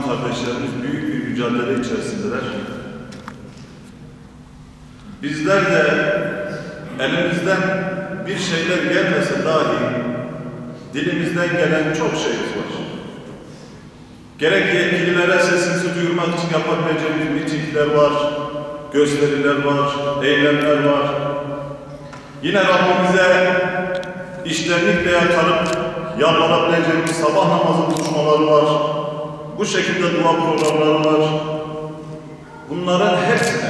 Kardeşlerimiz büyük bir mücadele içerisindeler. Bizler de elimizden bir şeyler gelmese dahi dilimizden gelen çok şeyimiz var. Gerek yetkililere sesimizi duyurmak için yapabileceğimiz mitingler var, gösteriler var, eylemler var. Yine Rabbimize içtenlikle yakarıp yalvarabileceğimiz sabah namazı buluşmaları var. Bu şekilde dua programları var. Bunların hepsine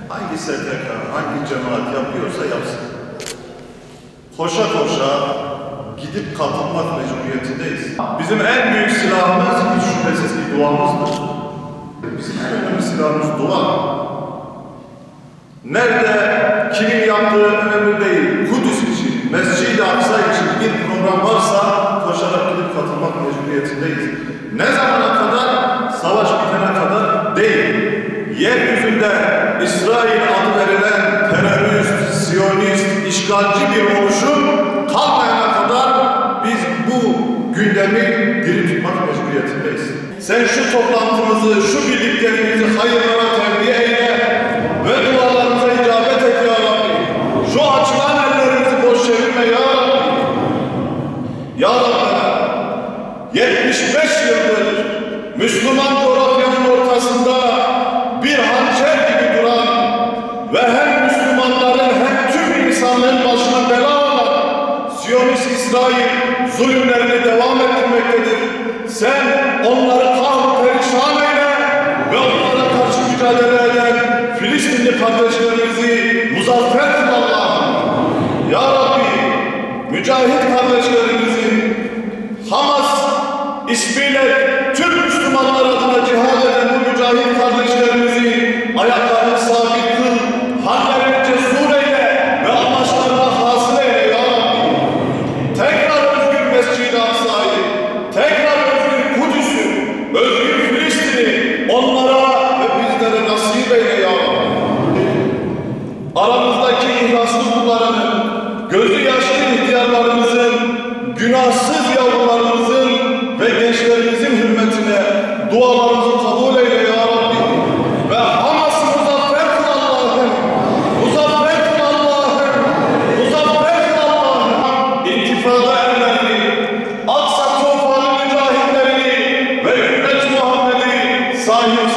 hangi STK, hangi cemaat yapıyorsa yapsın. Koşa koşa gidip katılmak mecburiyetindeyiz. Bizim en büyük silahımız hiç şüphesiz ki duamızdır. Bizim en önemli silahımız dua. Nerede, kimin yaptığı önemli değil. Kudüs için, Mescid-i Aksa için bir program varsa koşarak gidip katılmak mecburiyetindeyiz. Ne zamana kadar? Savaş bitene kadar değil. Yeryüzünde İsrail adı verilen terörist, siyonist, işgalci bir oluşum kalmayana kadar biz bu gündemi diri tutmak mecburiyetindeyiz. Sen şu toplantımızı, şu birlikteliğimizi hayırlara terbiye eyle ve dualarımıza icabet et ya Rabbi. Şu açılan ellerimizi boş çevirme ya Rabbi. Ya Rabbi, 75 yıldır Müslüman coğrafyanın ortasında bir hançer gibi duran ve hem Müslümanların hem tüm insanlığın başına bela olan Siyonist İsrail zulümlerini devam ettirmektedir. Sen onları kahrı perişan eyle ve onlara karşı mücadele eden Filistinli kardeşlerimizi muzaffer kıl Allah'ım. Ya Rabbi, mücahit kardeşlerimizin Hamas ismiyle tüm Müslümanlar adına cihad eden bu mücahit kardeşlerimizi ayaklarını sabit kıl, hallerini cesur eyle ve amaçlarına hasıl eyle ya Rabbi. Tekrar özgür Mescid-i Aksa'yı, tekrar özgür Kudüs'ü, özgür Filistin'i onlara ve bizlere nasip eyle ya Rabbi. Aramızdaki ihlaslı kullarının, gözü yaşlı ihtiyarlarımızın, günahsız yavrularımızın ve gençlerimizin hürmetine dualarımızı kabul eyle ya Rabbi. Ve Hamas'ı muzaffer kıl Allah'ım. Muzaffer kıl Allah'ım. Muzaffer kıl Allah'ım. İntifada erlerini, Aksa tufanı mücahitlerini ve ümmet Muhammed'i sahip